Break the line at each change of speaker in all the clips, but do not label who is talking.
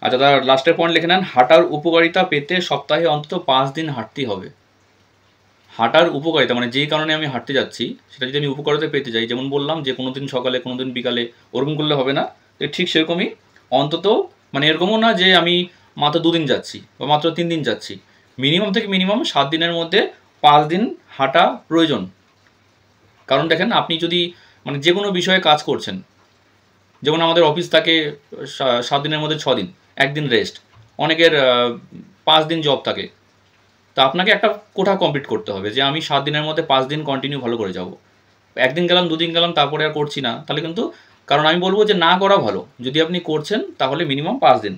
আচ্ছা, তার লাস্টের পয়েন্ট লিখে নেন, হাঁটার উপকারিতা পেতে সপ্তাহে অন্তত 5 দিন হাঁটতেই হবে। হাঁটার উপকারিতা মানে যেই কারণে আমি হাঁটতে যাচ্ছি সেটা যদি আমি উপকারিতা পেতে যাই, যেমন বললাম যে কোনো দিন সকালে কোনো দিন বিকালে, ওরকম করলে হবে না। তো ঠিক সেরকমই অন্তত, মানে এরকমও না যে আমি মাত্র 2 দিন যাচ্ছি বা মাত্র 3 দিন যাচ্ছি, মিনিমাম থেকে মিনিমাম 7 দিনের মধ্যে 5 দিন হাঁটা প্রয়োজন। কারণ দেখেন, আপনি যদি মানে যে কোনো বিষয়ে কাজ করছেন, যেমন আমাদের অফিস থাকে 7 দিনের মধ্যে 6 দিন, একদিন রেস্ট, অনেকের 5 দিন জব থাকে। তা আপনাকে একটা কোঠা কমপ্লিট করতে হবে যে আমি 7 দিনের মধ্যে 5 দিন কন্টিনিউ ভালো করে যাব। একদিন গেলাম, 2 দিন গেলাম, তারপরে আর করছি না, তাহলে কিন্তু, কারণ আমি বলবো যে না করা ভালো। যদি আপনি করছেন তাহলে মিনিমাম 5 দিন।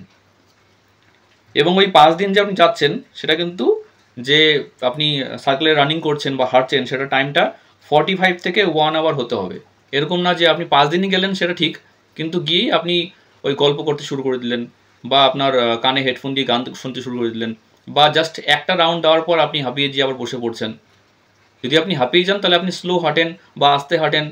এবং ওই 5 দিন যে আপনি যাচ্ছেন সেটা কিন্তু, যে আপনি সার্কেলে রানিং করছেন বা হাঁটছেন, সেটা টাইমটা 45 থেকে 1 আওয়ার হতে হবে। এরকম না যে আপনি 5 দিনই গেলেন সেটা ঠিক, কিন্তু গিয়েই আপনি ওই গল্প করতে শুরু করে দিলেন, বা আপনার কানে হেডফোন দিয়ে গান শুনতে শুরু করে দিলেন, বা জাস্ট একটা রাউন্ড দেওয়ার পর আপনি হাঁপিয়ে গিয়ে আবার বসে পড়ছেন। যদি আপনি হাঁপিয়ে যান তাহলে আপনি স্লো হাঁটেন বা আস্তে হাঁটেন,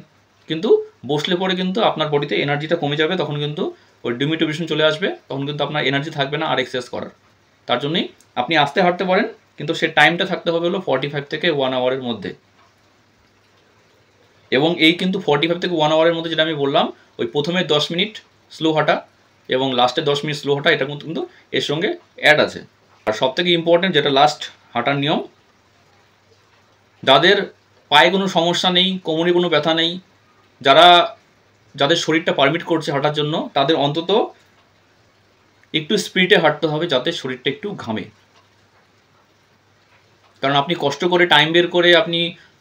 কিন্তু বসলে পরে কিন্তু আপনার বডিতে এনার্জিটা কমে যাবে, তখন কিন্তু ওই ডিমিটোভিশন চলে আসবে, তখন কিন্তু আপনার এনার্জি থাকবে না আর এক্সারসাইজ করার। তার জন্যই আপনি আস্তে হাঁটতে পারেন, কিন্তু সে টাইমটা থাকতে হবে হলো 45 থেকে 1 আওয়ারের মধ্যে। এবং এই কিন্তু 45 থেকে 1 আওয়ারের মধ্যে যেটা আমি বললাম, ওই প্রথমে 10 মিনিট স্লো হাঁটা এবং লাস্টে 10 মিনিট স্লো হাঁটা, এটা কিন্তু এর সঙ্গে অ্যাড আছে। আর সব থেকে ইম্পর্টেন্ট যেটা লাস্ট হাঁটার নিয়ম, যাদের পায়ে কোনো সমস্যা নেই, কোমরে কোনো ব্যথা নেই, যাদের শরীরটা পারমিট করছে হাঁটার জন্য, তাদের অন্তত একটু স্পিডে হাঁটতে হবে যাতে শরীরটা একটু ঘামে। কারণ আপনি কষ্ট করে টাইম বের করে আপনি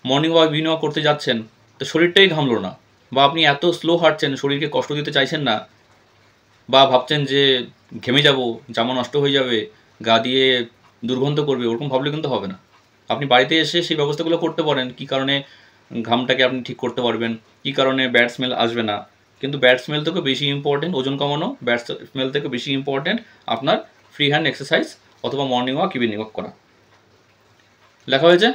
মর্নিং ওয়াক ইভিনিং ওয়াক করতে যাচ্ছেন, তো শরীরটাই ঘামলো না, বা আপনি এত স্লো হাঁটছেন, শরীরকে কষ্ট দিতে চাইছেন না, বা ভাবছেন যে ঘেমে যাব, জামা নষ্ট হয়ে যাবে, গা দিয়ে দুর্গন্ধ করবে, ওরকম ভাবলে কিন্তু হবে না। আপনি বাড়িতে এসে সেই ব্যবস্থাগুলো করতে পারেন, কী কারণে ঘামটাকে আপনি ঠিক করতে পারবেন, কী কারণে ব্যাড স্মেল আসবে না। কিন্তু ব্যাড স্মেল থেকে বেশি ইম্পর্টেন্ট ওজন কমানো, ব্যাড স্মেল থেকে বেশি ইম্পর্টেন্ট আপনার ফ্রি হ্যান্ড এক্সারসাইজ অথবা মর্নিং ওয়াক ইভিনিং ওয়াক করা। লেখা হয়েছে।